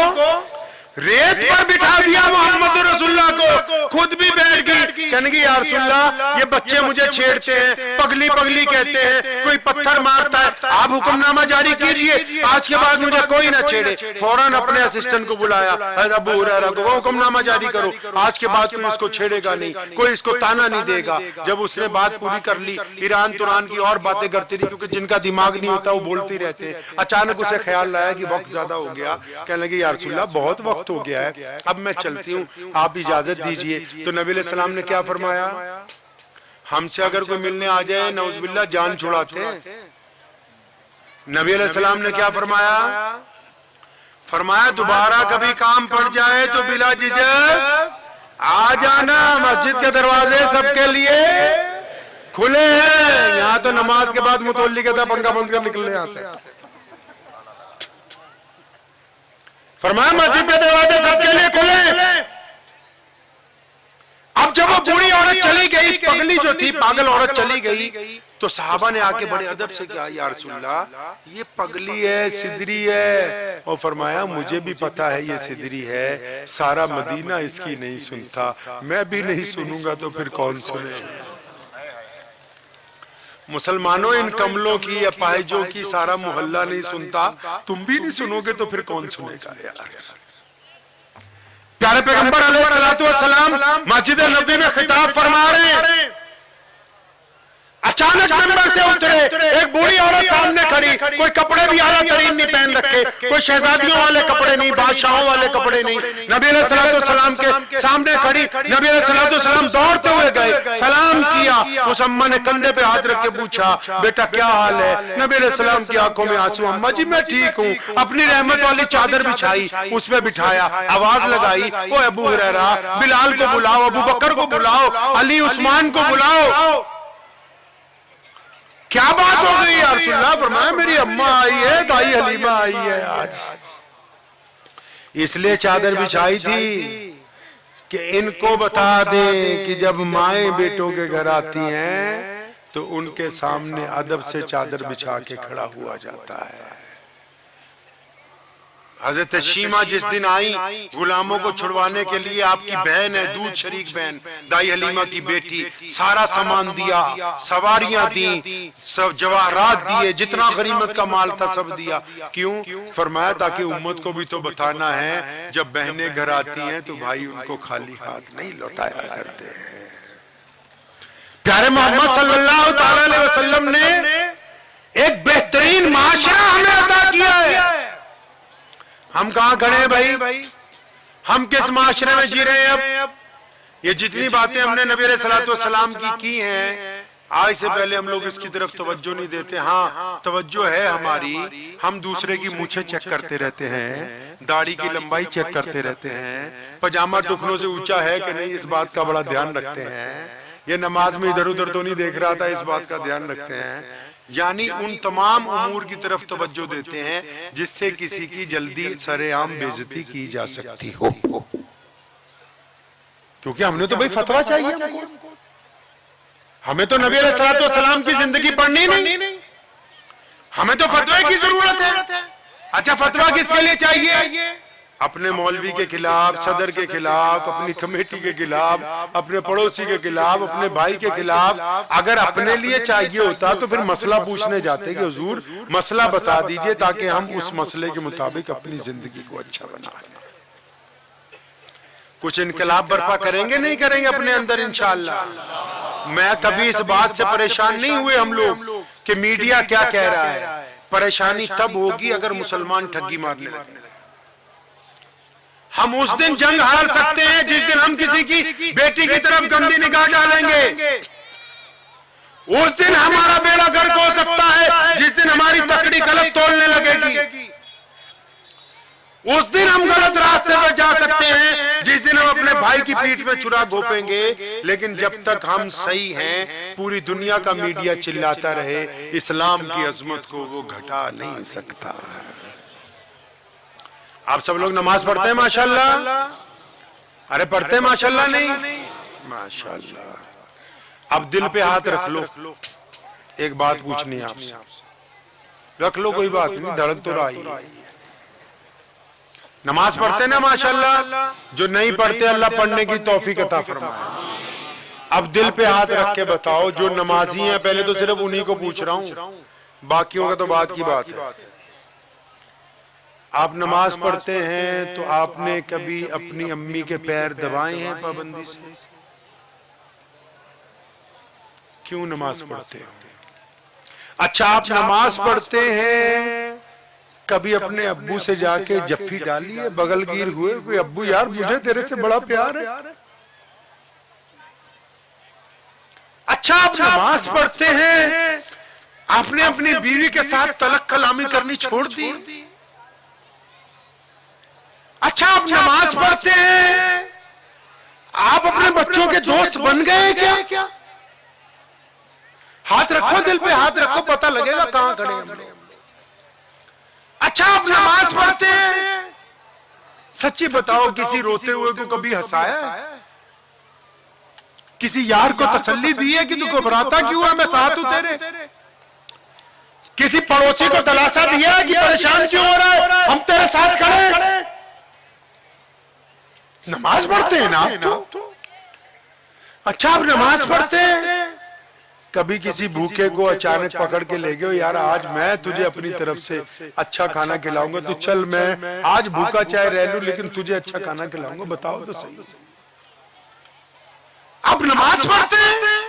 ریت پر بٹھا دیا محمد رسول اللہ کو، خود بھی بیٹھ گئی، کہنے گی یا رسول اللہ یہ بچے مجھے چھیڑتے ہیں، پگلی پگلی کہتے ہیں، کوئی پتھر مارتا ہے، آپ حکم نامہ جاری کیجئے، آج کے بعد مجھے کوئی نہ چھیڑے۔ فوراً اپنے اسسٹنٹ کو بلایا، حضرت ابو ہریرہ کو، وہ حکم نامہ جاری کرو، آج کے بعد کوئی اس کو چھیڑے گا نہیں، کوئی اس کو تانا نہیں دے گا۔ جب اس نے بات پوری کر لی، ایران توران کی اور باتیں کرتی رہی، کیونکہ جن کا دماغ نہیں ہوتا وہ بولتی رہتے ہیں۔ اچانک اسے خیال لایا کہ وقت زیادہ ہو گیا، کہنے لگے یا رسول اللہ بہت وقت ہو گیا ہے، اب میں چلتی ہوں، آپ اجازت دیجئے۔ تو نبی علیہ السلام نے کیا فرمایا؟ ہم سے اگر کوئی ملنے آ جائے نعوذ باللہ جان چھڑاتے ہیں۔ نبی علیہ السلام نے کیا فرمایا؟ فرمایا دوبارہ کبھی کام پڑ جائے تو بلا جھجک آ جانا، مسجد کے دروازے سب کے لیے کھلے ہیں۔ یہاں تو نماز کے بعد متولی کہتا پنکھا بند کر نکل لے یہاں سے۔ فرمایا مسجد کے دروازے سب کے لیے کھلے۔ اب جب وہ بوڑھی عورت چلی گئی، پگلی جو تھی پاگل عورت چلی گئی، تو صحابہ نے آ کے بڑے ادب سے کہا یا رسول اللہ یہ پگلی ہے، سدری ہے۔ اور فرمایا مجھے بھی پتا ہے یہ سدری ہے، سارا مدینہ اس کی نہیں سنتا، میں بھی نہیں سنوں گا تو پھر کون سنے؟ مسلمانوں ان کملوں کی، اپاہجوں کی سارا محلہ نہیں سنتا، تم بھی نہیں سنو گے تو پھر کون سنے گا یار؟ پیارے پیغمبر علیہ السلام مسجد نبوی میں خطاب فرما رہے ہیں، اچانک منبر سے اترے، ایک بوڑھی عورت سامنے کھڑی، کوئی کپڑے بھی اعلیٰ ترین نہیں پہن رکھے، کوئی شہزادیوں والے کپڑے نہیں، بادشاہوں والے کپڑے نہیں، نبی علیہ السلام کے سامنے کھڑی۔ نبی علیہ السلام دوڑتے ہوئے گئے، سلام کیا، اس اماں نے کندھے پہ ہاتھ رکھ کے پوچھا بیٹا کیا حال ہے؟ نبی علیہ السلام کی آنکھوں میں آنسو، اماں جی میں ٹھیک ہوں۔ اپنی رحمت والی چادر بچھائی، اس پہ بٹھایا، آواز لگائی او ابو ہریرہ بلال کو بلاؤ، ابو بکر کو بلاؤ، علی عثمان کو بلاؤ۔ کیا بات ہو گئی یا رسول اللہ؟ فرمایا میری اماں آئی ہے، دائی حلیمہ آئی ہے آج، اس لیے چادر بچھائی تھی کہ ان کو بتا دیں کہ جب مائیں بیٹوں کے گھر آتی ہیں تو ان کے سامنے ادب سے چادر بچھا کے کھڑا ہوا جاتا ہے۔ حضرت شیمہ جس دن آئی غلاموں کو چھڑوانے کے لیے، آپ کی بہن ہے، دودھ شریک بہن، دائی حلیمہ کی بیٹی، سارا سامان دیا، سواریاں دیں، جواہرات دیے، جتنا غنیمت کا مال تھا سب دیا۔ کیوں؟ فرمایا تاکہ امت کو بھی تو بتانا ہے جب بہنیں گھر آتی ہیں تو بھائی ان کو خالی ہاتھ نہیں لوٹایا کرتے ہیں۔ پیارے محمد صلی اللہ تعالی علیہ وسلم نے ایک بہترین معاشرہ ہمیں عطا کیا ہے۔ ہم کہاں کھڑے ہیں بھائی؟ ہم کس معاشرے میں جی رہے ہیں؟ اب یہ جتنی باتیں ہم نے نبی علیہ السلام کی ہیں، آج سے پہلے ہم لوگ اس کی طرف توجہ نہیں دیتے۔ ہاں توجہ ہے ہماری، ہم دوسرے کی مونچھیں چیک کرتے رہتے ہیں، داڑھی کی لمبائی چیک کرتے رہتے ہیں، پجامہ ٹکنوں سے اونچا ہے کہ نہیں اس بات کا بڑا دھیان رکھتے ہیں، یہ نماز میں ادھر ادھر تو نہیں دیکھ رہا تھا اس بات کا دھیان رکھتے ہیں۔ یعنی ان تمام امور کی طرف توجہ دیتے ہیں جس سے کسی کی جلدی سر عام بے عزتی کی جا سکتی ہو، کیونکہ ہم نے تو بھائی فتویٰ چاہیے، ہمیں تو نبی علیہ السلام کی زندگی پڑھنی نہیں، ہمیں تو فتوے کی ضرورت ہے۔ اچھا فتویٰ کس کے لیے چاہیے؟ اپنے مولوی کے خلاف، صدر کے خلاف، اپنی کمیٹی کے خلاف، اپنے پڑوسی کے خلاف، اپنے بھائی کے خلاف۔ اگر اپنے لیے چاہیے ہوتا تو پھر مسئلہ پوچھنے جاتے کہ حضور مسئلہ بتا دیجئے تاکہ ہم اس مسئلے کے مطابق اپنی زندگی کو اچھا بنا لیں۔ کچھ انقلاب برپا کریں گے نہیں کریں گے اپنے اندر انشاءاللہ؟ میں کبھی اس بات سے پریشان نہیں ہوئے ہم لوگ کہ میڈیا کیا کہہ رہا ہے۔ پریشانی تب ہوگی اگر مسلمان ٹھگی مارنے لگے۔ ہم اس دن جنگ ہار سکتے ہیں جس دن ہم کسی کی بیٹی کی طرف گندی نگاہ ڈالیں گے، اس دن ہمارا بیڑا گرک ہو سکتا ہے جس دن ہماری تکڑی غلط تولنے لگے گی، اس دن ہم غلط راستے پر جا سکتے ہیں جس دن ہم اپنے بھائی کی پیٹھ میں چھرا گھونپیں گے۔ لیکن جب تک ہم صحیح ہیں پوری دنیا کا میڈیا چلاتا رہے، اسلام کی عظمت کو وہ گھٹا نہیں سکتا۔ آپ سب لوگ نماز پڑھتے ہیں ماشاءاللہ؟ ارے پڑھتے ہیں ماشاءاللہ نہیں؟ ماشاءاللہ۔ اب دل پہ ہاتھ رکھ لو، ایک بات پوچھنی ہے آپ سے، رکھ لو کوئی بات نہیں، دھڑک تو رہی ہے۔ نماز پڑھتے نا ماشاءاللہ، جو نہیں پڑھتے اللہ پڑھنے کی توفیق عطا فرمائے۔ اب دل پہ ہاتھ رکھ کے بتاؤ، جو نمازی ہیں پہلے تو صرف انہی کو پوچھ رہا ہوں، باقیوں کا تو بات کی بات ہے، آپ نماز پڑھتے ہیں تو آپ نے کبھی اپنی امی کے پیر دبائے ہیں پابندی سے؟ کیوں نماز پڑھتے ہیں؟ اچھا آپ نماز پڑھتے ہیں، کبھی اپنے ابو سے جا کے جفی ڈالی ہے، بغل گیر ہوئے کوئی ابو یار مجھے تیرے سے بڑا پیار ہے؟ اچھا آپ نماز پڑھتے ہیں، آپ نے اپنی بیوی کے ساتھ طلق کلامی کرنی چھوڑ دی؟ اچھا آپ نماز پڑھتے ہیں، آپ اپنے بچوں کے دوست بن گئے کیا؟ ہاتھ رکھو دل پہ، ہاتھ رکھو، پتہ لگے گا کہاں کھڑے ہیں۔ اچھا آپ نماز پڑھتے ہیں، سچی بتاؤ کسی روتے ہوئے کو کبھی ہنسایا ہے؟ کسی یار کو تسلی دی ہے کہ تو گھبراتا کیوں ہے، میں ساتھ ہوں تیرے؟ کسی پڑوسی کو دلاسا دیا ہے کہ پریشان کیوں ہو رہا ہے، ہم تیرے ساتھ کھڑے؟ نماز پڑھتے ہیں نا آپ تو۔ اچھا آپ نماز پڑھتے ہیں، کبھی کسی بھوکے کو اچانک پکڑ کے لے گئے، یار آج میں تجھے اپنی طرف سے اچھا کھانا کھلاؤں گا، تو چل میں آج بھوکا چاہے رہ لوں لیکن تجھے اچھا کھانا کھلاؤں گا، بتاؤ تو صحیح۔ آپ نماز پڑھتے ہیں،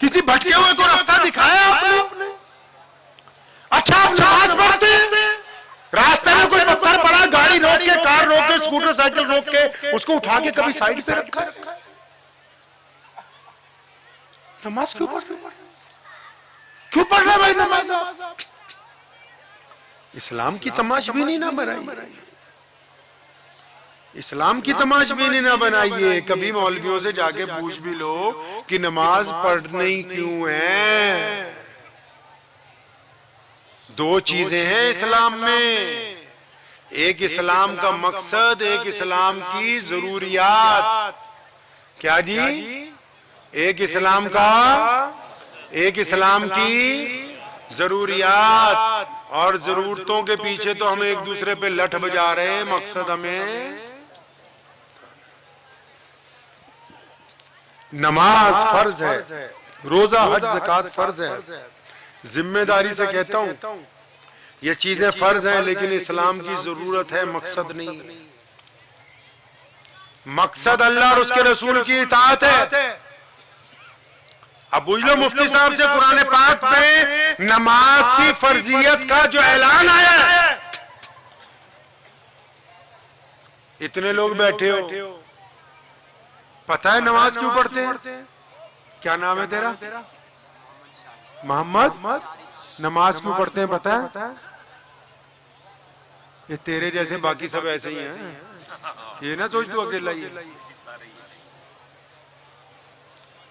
کسی بھٹکے ہوئے کو راستہ دکھایا آپ نے؟ اچھا آپ نماز پڑھتے ہیں، راستے میں کوئی پتھر پڑا، گاڑی روک کے، کار روک کے، اسکوٹر سائیکل روک کے اس کو اٹھا کے کبھی سائیڈ پہ رکھا؟ نماز کیوں پڑھ رہے؟ کیوں پڑھ رہے بھائی نماز؟ اسلام کی تماش بھی نہیں نہ بنائیے، اسلام کی تماش بھی نہیں نہ بنائیے۔ کبھی مولویوں سے جا کے پوچھ بھی لو کہ نماز پڑھنی کیوں ہے؟ دو چیزیں ہیں اسلام میں، ایک اسلام کا مقصد، ایک اسلام کی ضروریات۔ کیا جی؟ ایک اسلام کا، ایک اسلام کی ضروریات، اور ضرورتوں کے پیچھے تو ہم ایک دوسرے پہ لٹھ بجا رہے ہیں، مقصد ہمیں نماز فرض ہے، روزہ حج زکوٰۃ فرض ہے۔ ذمہ داری سے کہتا ہوں یہ چیزیں فرض ہیں، لیکن اسلام کی ضرورت ہے، مقصد نہیں۔ مقصد اللہ اور اس کے رسول کی اطاعت ہے۔ اب بوجھ لو مفتی صاحب سے قرآن پاک میں نماز کی فرضیت کا جو اعلان آیا ہے، اتنے لوگ بیٹھے ہو، پتہ ہے نماز کیوں پڑھتے ہیں؟ کیا نام ہے تیرا؟ محمد۔ نماز کیوں پڑھتے ہیں پتہ ہے؟ یہ تیرے جیسے باقی سب ایسے ہی ہیں، یہ نہ سوچ تو اکیلا ہی ہے۔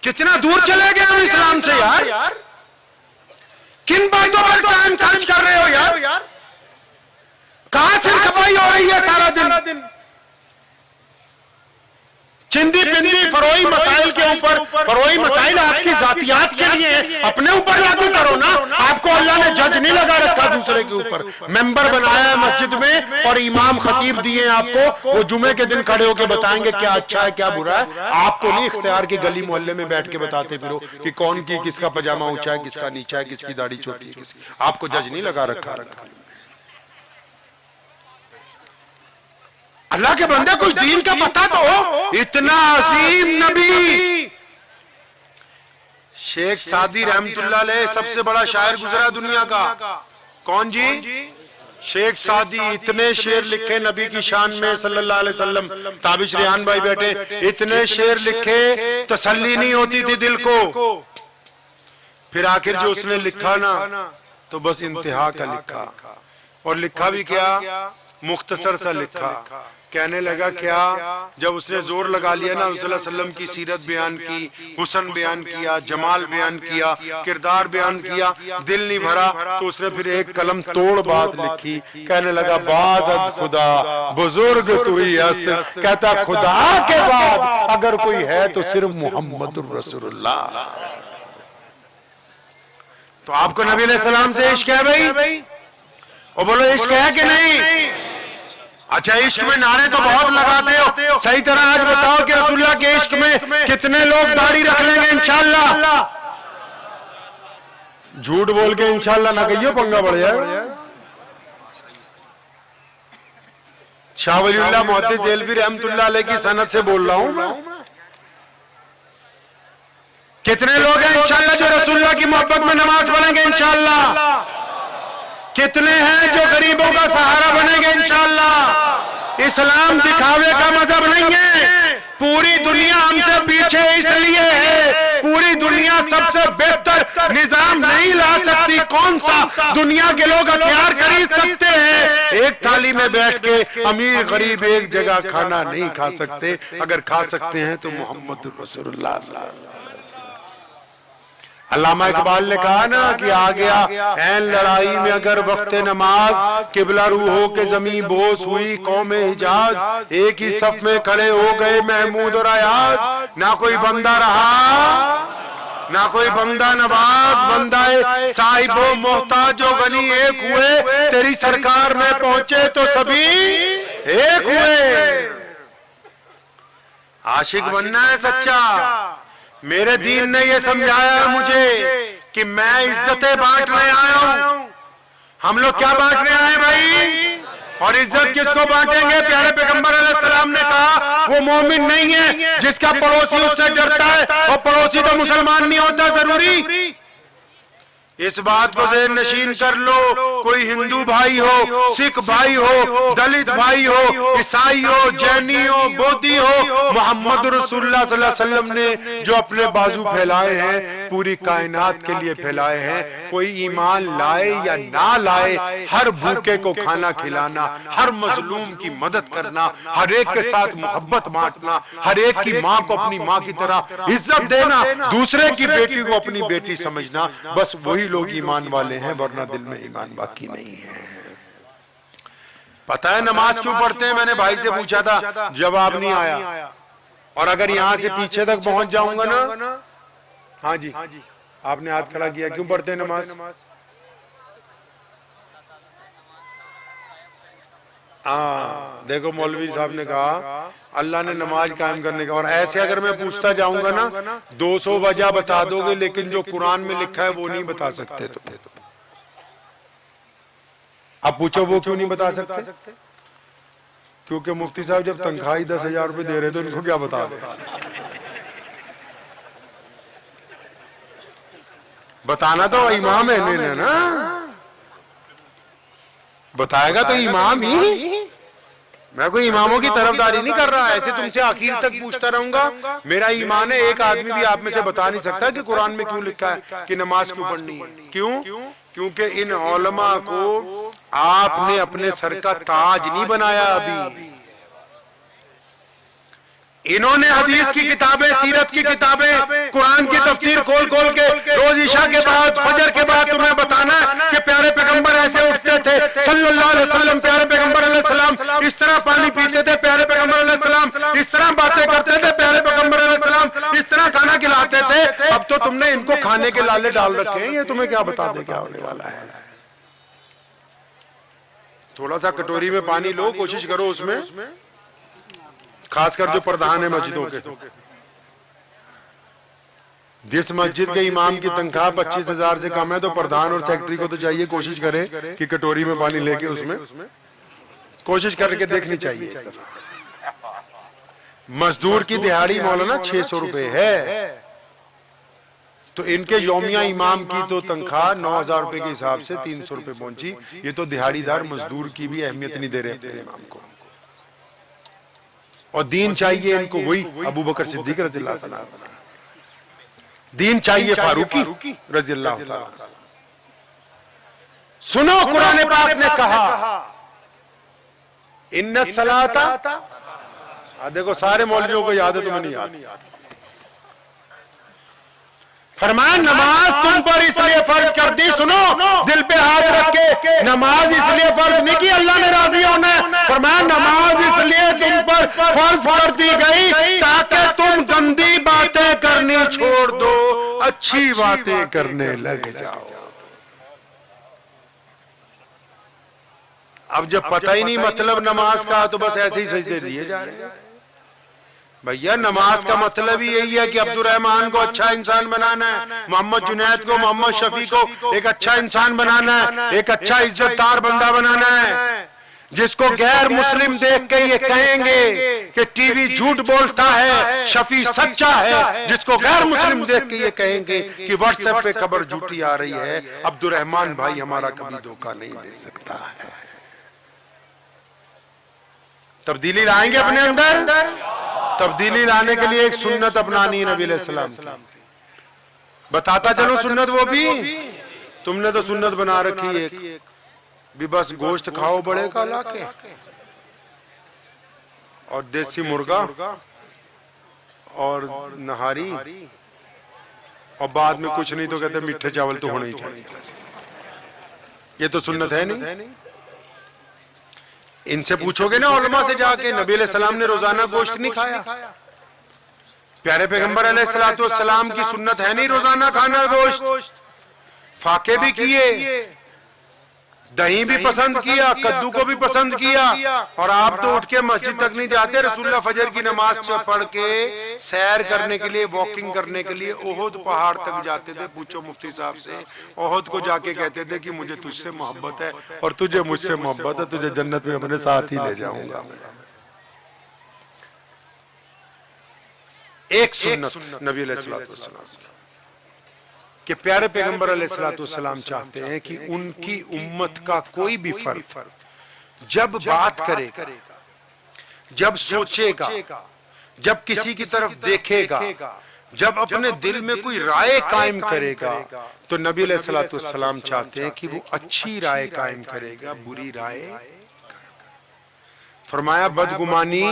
کتنا دور چلے گئے ہم اسلام سے یار، کن باتوں پر ٹائم خرچ کر رہے ہو یار؟ کہاں سے کمائی ہو رہی ہے سارا دن؟ چندی پندی فروئی مسائل کے اوپر، فروئی مسائل آپ کی ذاتیات کے لیے ہیں، اپنے اوپر لاگو کرو نا۔ آپ کو اللہ نے جج نہیں لگا رکھا دوسرے کے اوپر، ممبر بنایا ہے مسجد میں اور امام خطیب دیے ہیں آپ کو، وہ جمعے کے دن کھڑے ہو کے بتائیں گے کیا اچھا ہے کیا برا ہے۔ آپ کو نہیں اختیار کی گلی محلے میں بیٹھ کے بتاتے پھرو کہ کون کی کس کا پاجامہ اونچا ہے، کس کا نیچا ہے، کس کی داڑھی چھوٹی ہے، آپ کو جج نہیں لگا رکھا۔ اللہ کے بندے کچھ دین کا پتہ تو ہو۔ اتنا عظیم نبی شیخ سعدی رحمت اللہ علیہ، سب سے بڑا شاعر گزرا دنیا کا، کون جی؟ شیخ سعدی۔ اتنے شعر لکھے نبی کی شان میں صلی اللہ علیہ وسلم، تابش ریحان بھائی بیٹھے، اتنے شعر لکھے، تسلی نہیں ہوتی تھی دل کو۔ پھر آخر جو اس نے لکھا نا تو بس انتہا کا لکھا، اور لکھا بھی کیا؟ مختصر سا لکھا۔ کہنے لگا کیا؟ جب اس نے زور لگا لیا نا صلی اللہ علیہ وسلم کی سیرت بیان کی، حسن بیان کیا، جمال بیان کیا، کردار بیان کیا، دل نہیں بھرا، تو اس نے پھر ایک قلم توڑ بات لکھی۔ کہنے لگا باز از خدا بزرگ تو ہی است، کہتا خدا کے بعد اگر کوئی ہے تو صرف محمد الرسول اللہ۔ تو آپ کو نبی علیہ السلام سے عشق ہے بھائی؟ اور بولو عشق ہے کہ نہیں؟ اچھا عشق میں نعرے تو بہت لگاتے ہو، صحیح طرح آج بتاؤ کہ رسول اللہ کے عشق میں کتنے لوگ داڑھی رکھ لیں گے انشاءاللہ؟ جھوٹ بول کے انشاءاللہ نہ کہیے، پنگا بڑھ جائے۔ شاہ ولی اللہ محدث دہلوی رحمت اللہ علیہ کی سند سے بول رہا ہوں میں۔ کتنے لوگ ہیں انشاءاللہ جو رسول اللہ کی محبت میں نماز پڑھیں گے انشاءاللہ؟ کتنے ہیں جو غریبوں کا سہارا بنیں گے انشاءاللہ؟ اسلام دکھاوے کا مذہب نہیں ہے، پوری دنیا ہم سے پیچھے اس لیے ہے، پوری دنیا سب سے بہتر نظام نہیں لا سکتی، کون سا دنیا کے لوگ ہتھیار خرید سکتے ہیں؟ ایک تھالی میں بیٹھ کے امیر غریب ایک جگہ کھانا نہیں کھا سکتے، اگر کھا سکتے ہیں تو محمد رسول اللہ صلی اللہ علیہ وسلم۔ علامہ اقبال نے کہا نا کہ آ گیا این لڑائی میں اگر وقت نماز، قبلہ رو ہو کے زمین بوس ہوئی قوم حجاز، ایک ہی صف میں کھڑے ہو گئے محمود اور ایاز، نہ کوئی بندہ رہا نہ کوئی بندہ نواز، بندہ صاحب و محتاج و غنی ایک ہوئے، تیری سرکار میں پہنچے تو سبھی ایک ہوئے۔ عاشق بننا ہے سچا، میرے دین نے یہ سمجھایا ہے مجھے کہ میں عزتیں بانٹنے آیا ہوں۔ ہم لوگ کیا بانٹنے آئے بھائی؟ اور عزت کس کو بانٹیں گے؟ پیارے پیغمبر علیہ السلام نے کہا وہ مومن نہیں ہے جس کا پڑوسی اس سے ڈرتا ہے، اور پڑوسی تو مسلمان نہیں ہوتا ضروری۔ اس بات کو ذہن نشین کر لو، کوئی ہندو بھائی ہو، سکھ بھائی ہو، دلت بھائی ہو، عیسائی ہو، جینی ہو، بودھی ہو، محمد رسول اللہ صلی اللہ علیہ وسلم نے جو اپنے بازو پھیلائے ہیں پوری کائنات کے لیے پھیلائے ہیں۔ کوئی ایمان لائے یا نہ لائے، ہر بھوکے کو کھانا کھلانا، ہر مظلوم کی مدد کرنا، ہر ایک کے ساتھ محبت بانٹنا، ہر ایک کی ماں کو اپنی ماں کی طرح عزت دینا، دوسرے کی بیٹی کو اپنی بیٹی سمجھنا، بس وہی لوگ ایمان والے ہیں، ورنہ دل میں ایمان باقی نہیں ہے۔ پتہ ہے نماز کیوں پڑھتے ہیں؟ میں نے بھائی سے پوچھا تھا، جواب نہیں آیا، اور اگر یہاں سے پیچھے تک پہنچ جاؤں گا نا، ہاں جی آپ نے ہاتھ کھڑا کیا، کیوں پڑھتے ہیں نماز؟ دیکھو مولوی صاحب نے کہا اللہ نے نماز قائم کرنے کا، اور ایسے اگر میں پوچھتا جاؤں گا نا 200 وجہ بتا دو گے، لیکن جو قرآن میں لکھا ہے وہ نہیں بتا سکتے۔ تو اب پوچھو وہ کیوں نہیں بتا سکتے؟ کیونکہ مفتی صاحب جب تنخواہ 10,000 روپے دے رہے تو ان کو کیا بتا دیں؟ بتانا تو امام ہے نا، بتائے گا تو امام ہی۔ میں کوئی اماموں کی طرفداری نہیں کر رہا، ایسے تم سے آخر تک پوچھتا رہوں گا۔ میرا ایمان ہے ایک آدمی بھی آپ میں سے بتا نہیں سکتا کہ قرآن میں کیوں لکھا ہے کہ نماز کیوں پڑھنی ہے۔ کیوں؟ کیونکہ ان علماء کو آپ نے اپنے سر کا تاج نہیں بنایا ابھی۔ انہوں نے حدیث کی کتابیں، سیرت کی کتابیں، قرآن کی تفسیر کھول کھول کے روز عشاء کے بعد، فجر کے بعد تمہیں بتانا ہے کہ پیارے پیغمبر ایسے اٹھتے تھے صلی اللہ علیہ وسلم، پیارے پیغمبر علیہ السلام اس طرح پانی پیتے تھے، پیارے پیغمبر علیہ السلام اس طرح باتیں کرتے تھے، پیارے پیغمبر علیہ السلام اس طرح کھانا کھلاتے تھے۔ اب تو تم نے ان کو کھانے کے لالے ڈال رکھے ہیں، یہ تمہیں کیا بتا دے کیا ہونے والا ہے؟ تھوڑا سا کٹوری میں پانی لو، کوشش کرو اس میں، خاص کر جو پردھان ہیں مسجدوں کے، جس مسجد کے امام کی تنخواہ 25,000 سے کم ہے تو پردھان اور سیکٹری کو تو چاہیے کوشش کریں کہ کٹوری میں پانی لے کے اس میں کوشش کر کے دیکھنی چاہیے۔ مزدور کی دہاڑی مولانا 600 روپے ہے، تو ان کے یومیہ امام کی تو تنخواہ 9,000 روپے کے حساب سے 300 روپے پہنچی۔ یہ تو دہاڑی دار مزدور کی بھی اہمیت نہیں دے رہے اپنے امام کو، اور دین چاہیے ان کو وہی ابو بکر صدیق رضی اللہ تعالیٰ، دین چاہیے فاروقی رضی اللہ تعالیٰ۔ سنو قرآن پاک نے کہا ان الصلاۃ، دیکھو سارے مولویوں کو یاد ہے، تمہیں نہیں یاد۔ فرمایا نماز تم پر اس لیے فرض کر دی، سنو دل پہ ہاتھ رکھ کے، نماز اس لیے فرض نہیں کی اللہ نے راضی ہونا ہے، فرمایا نماز اس لیے تم پر فرض کر دی گئی تاکہ تم گندی باتیں کرنی چھوڑ دو، اچھی باتیں کرنے لگ جاؤ۔ اب جب پتہ ہی نہیں مطلب نماز کا تو بس ایسے ہی سجدے دیے جا رہے ہیں. بھیا نماز کا مطلب ہی یہی ہے کہ عبد الرحمان کو اچھا انسان بنانا ہے, محمد جنید کو, محمد شفیع کو ایک اچھا انسان بنانا ہے, ایک اچھا عزت دار بندہ بنانا ہے, جس کو غیر مسلم دیکھ کے یہ کہیں گے کہ ٹی وی جھوٹ بولتا ہے, شفیع سچا ہے, جس کو غیر مسلم دیکھ کے یہ کہیں گے کہ واٹس ایپ پہ خبر جھوٹی آ رہی ہے, عبد الرحمان بھائی ہمارا کبھی دھوکہ نہیں دے سکتا ہے. تبدیلی لائیں گے اپنے اندر. تبدیلی لانے کے لیے ایک سنت اپنانی ہے نبی علیہ السلام کی. بتاتا چلو سنت وہ بھی, تم نے تو سنت بنا رکھی ایک بھی, بس گوشت کھاؤ بڑے کا لا کے اور دیسی مرغا اور نہاری, اور بعد میں کچھ نہیں تو کہتے میٹھے چاول تو ہونے ہی چاہیے. یہ تو سنت ہے نہیں. ان سے پوچھو گے نا علماء سے جا کے, نبی علیہ السلام نے روزانہ گوشت نہیں کھایا. پیارے پیغمبر علیہ السلام کی سنت ہے نہیں روزانہ کھانا گوشت. فاقے بھی کیے, دہی بھی پسند کیا, کدو کو بھی پسند کیا, اور آپ تو اٹھ کے مسجد تک نہیں جاتے. رسول اللہ فجر کی نماز پڑھ کے سیر کرنے کے لیے, واکنگ کرنے کے لیے احد پہاڑ تک جاتے تھے. پوچھو مفتی صاحب سے, احد کو جا کے کہتے تھے کہ مجھے تجھ سے محبت ہے اور تجھے مجھ سے محبت ہے, تجھے جنت میں اپنے ساتھ ہی لے جاؤں گا. ایک سنت نبی علیہ السلام کہ پیارے پیغمبر علیہ السلام چاہتے ہیں کہ ان کی امت کا کوئی بھی فرد جب بات کرے گا, جب سوچے گا, جب کسی کی طرف دیکھے گا, جب اپنے دل میں کوئی رائے قائم کرے گا, تو نبی علیہ السلام چاہتے ہیں کہ وہ اچھی رائے قائم کرے گا, بری رائے. فرمایا بدگمانی,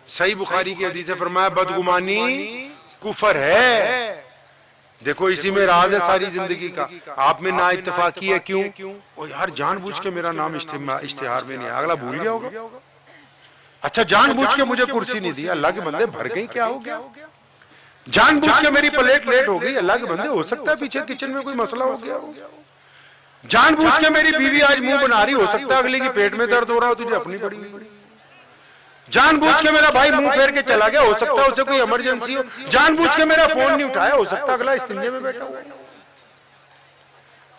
صحیح بخاری کی حدیث ہے, فرمایا بدگمانی کفر ہے. دیکھو اسی میں راز ہے ساری زندگی کا. آپ میں نا اتفاقی ہے, کیوں؟ وہ یار جان بوجھ کے میرا نام اشتہار میں نہیں ہے, اگلا بھول گیا ہوگا. اچھا جان بوجھ کے مجھے کرسی نہیں دی, اللہ کے بندے بھر گئی, کیا ہو گیا؟ جان بوجھ کے میری پلیٹ لیٹ ہو گئی, اللہ کے بندے ہو سکتا ہے پیچھے کچن میں کوئی مسئلہ ہو گیا. جان بوجھ کے میری بیوی آج منہ بنا رہی, ہو سکتا ہے اگلی کی پیٹ میں درد ہو رہا ہو, تجھے اپنی پڑی ہوئی. جان بوجھ کے میرا بھائی منہ پھیر کے چلا گیا, ہو سکتا ہے اسے کوئی ایمرجنسی ہو. جان بوجھ کے میرا فون نہیں اٹھایا, ہو سکتا ہے اگلا استنجے میں بیٹھا ہوا.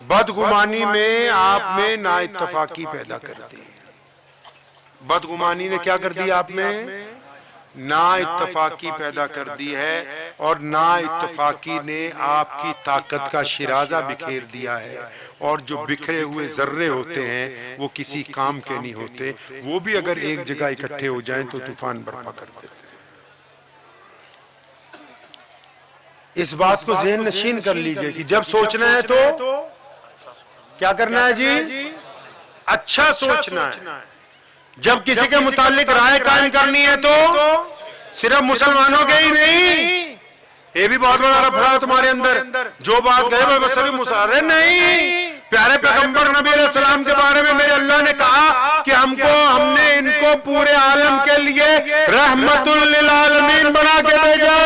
بدگمانی میں آپ میں نا اتفاقی پیدا کرتی ہے. بدگمانی نے کیا کر دی آپ میں؟ نا اتفاقی پیدا کر دی ہے, اور نا اتفاقی نے آپ کی طاقت کا شرازہ بکھیر دیا ہے. اور جو بکھرے ہوئے ذرے ہوتے ہیں وہ کسی کام کے نہیں ہوتے, وہ بھی اگر ایک جگہ اکٹھے ہو جائیں تو طوفان برپا کر دیتے ہیں. اس بات کو ذہن نشین کر لیجئے کہ جب سوچنا ہے تو کیا کرنا ہے جی؟ اچھا سوچنا ہے. جب کسی کے متعلق رائے قائم کرنی ہے تو صرف مسلمانوں کے ہی نہیں, یہ بھی بہت بڑا رفڑا ہے تمہارے اندر, جو بات گئے وہ سبھی مسلمان نہیں. پیارے پیغمبر نبی علیہ السلام کے بارے میں میرے اللہ نے کہا کہ ہم نے ان کو پورے عالم کے لیے رحمت للعالمین بنا کے بھیجا.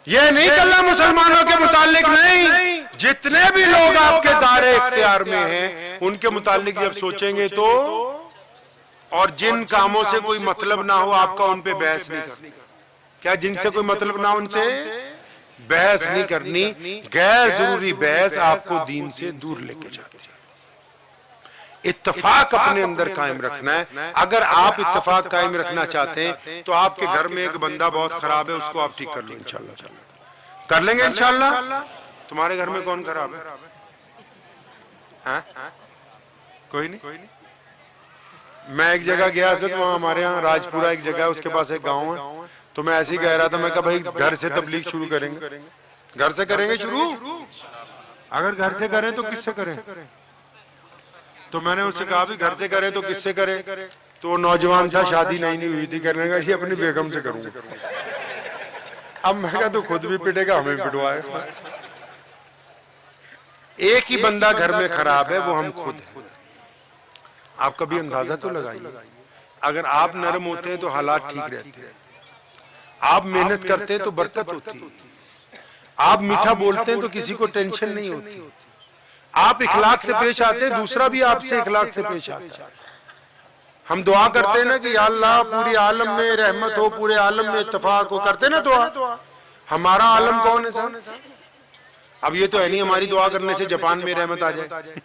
یہ نہیں کہ اللہ مسلمانوں کے متعلق نہیں, جتنے بھی لوگ آپ کے دائرے اختیار میں ہیں ان کے متعلق جب سوچیں گے تو, اور جن کاموں سے کوئی مطلب نہ ہو آپ کا ان پہ بحث نہیں کرنی. کیا جن سے کوئی مطلب نہ ہو ان سے بحث نہیں کرنی. غیر ضروری بحث آپ کو دین سے دور لے کے جاتی ہے. اتفاق اپنے اندر قائم رکھنا ہے. اگر آپ اتفاق قائم رکھنا چاہتے ہیں تو آپ کے گھر میں ایک بندہ بہت خراب ہے, اس کو آپ ٹھیک کر لیں انشاءاللہ. کر لیں گے انشاءاللہ. تمہارے گھر میں کون خراب ہے؟ کوئی نہیں. میں ایک جگہ گیا حضرت, وہاں ہمارے یہاں راجپورہ ایک جگہ ہے, اس کے پاس ایک گاؤں ہے, تو میں ایسے ہی کہہ رہا تھا, میں کہا بھائی گھر سے تبلیغ شروع کریں گے. گھر سے کریں گے شروع؟ اگر گھر سے کریں تو کس سے کریں؟ تو میں نے اس سے کہا بھی گھر سے کریں تو کس سے کریں؟ تو وہ نوجوان تھا, شادی نہیں ہوئی تھی, کرنے کا یہ اپنی بیگم سے کروں گا. اب میں کہا تو خود بھی پٹے گا, ہمیں پٹوائے. ایک ہی بندہ گھر میں خراب ہے, وہ ہم خود ہیں. آپ کبھی اندازہ تو لگائیے, اگر آپ نرم ہوتے ہیں تو حالات ٹھیک رہتے ہیں, آپ محنت کرتے ہیں تو برکت ہوتی ہے, آپ میٹھا بولتے ہیں تو کسی کو ٹینشن نہیں ہوتی, آپ اخلاق سے پیش آتے، دوسرا بھی آپ سے اخلاق سے پیش آتا ہے۔ ہم دعا کرتے ہیں نا کہ یا اللہ پوری عالم میں رحمت ہو، پورے عالم میں اتفاق ہو، کرتے نا دعا۔ ہمارا عالم کون ہے صاحب؟ اب یہ تو ہے نہیں ہماری دعا کرنے سے جاپان میں رحمت آ جائے۔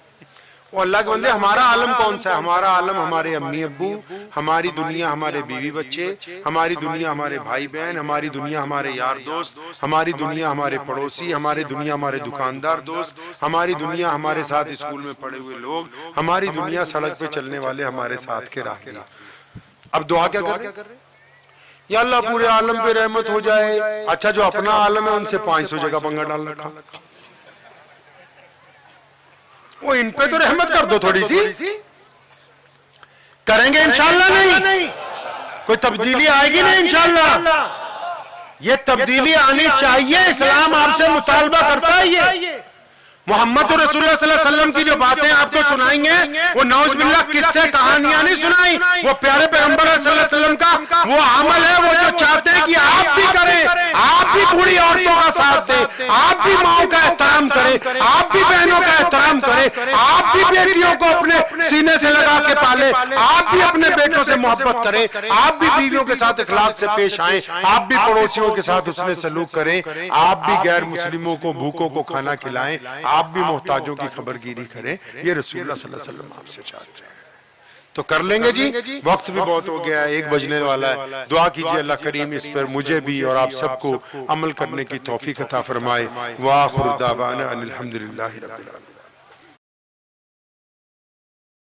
وہ اللہ کے بندے، ہمارا عالم کون سا ہے؟ ہمارا عالم ہمارے امی ابو، ہماری دنیا ہمارے بیوی بچے، ہماری دنیا ہمارے بھائی بہن، ہماری دنیا ہمارے یار دوست، ہماری دنیا ہمارے پڑوسی، ہماری دنیا ہمارے دکاندار دوست، ہماری دنیا ہمارے ساتھ اسکول میں پڑھے ہوئے لوگ، ہماری دنیا سڑک پہ چلنے والے ہمارے ساتھ کے راہگیر۔ اب دعا کیا کر رہے ہیں؟ یا اللہ پورے عالم پہ رحمت ہو جائے۔ اچھا جو اپنا عالم ہے ان سے 500 جگہ پنگا ڈال رکھا، وہ ان پہ تو رحمت کر دو تھوڑی سی۔ کریں گے انشاءاللہ؟ نہیں، کوئی تبدیلی آئے گی نہیں انشاءاللہ۔ یہ تبدیلی آنی چاہیے، اسلام آپ سے مطالبہ کرتا ہے۔ یہ محمد رسول اللہ صلی اللہ علیہ وسلم کی جو باتیں آپ کو سنائیں گے وہ نعوذ باللہ قصے کہانیاں نہیں سنائیں، وہ پیارے پیغمبر صلی اللہ علیہ وسلم کا وہ عمل ہے، وہ جو چاہتے ہیں کہ آپ بھی کریں، آپ بھی بوڑھی عورتوں کا ساتھ دیں، آپ بھی ماؤں کا احترام کریں، آپ بھی بہنوں کا احترام کریں، آپ بھی بیٹیوں کو اپنے سینے سے لگا کے پالیں، آپ بھی اپنے بیٹوں سے محبت کریں، آپ بھی بیویوں کے ساتھ اخلاق سے پیش آئیں، آپ بھی پڑوسیوں کے ساتھ حسن سلوک کریں، آپ بھی غیر مسلموں کو بھوکوں کو کھانا کھلائیں، آپ بھی محتاجوں کی خبرگیری کریں۔ یہ رسول اللہ صلی اللہ علیہ وسلم آپ سے چاہتے ہیں، تو کر لیں گے جی۔ وقت بھی بہت ہو گیا ہے، 1 بجنے والا ہے۔ دعا کیجئے اللہ کریم اس پر مجھے بھی اور آپ سب کو عمل کرنے کی توفیق عطا فرمائے۔ وآخر دعوانا ان الحمدللہ رب العالمین۔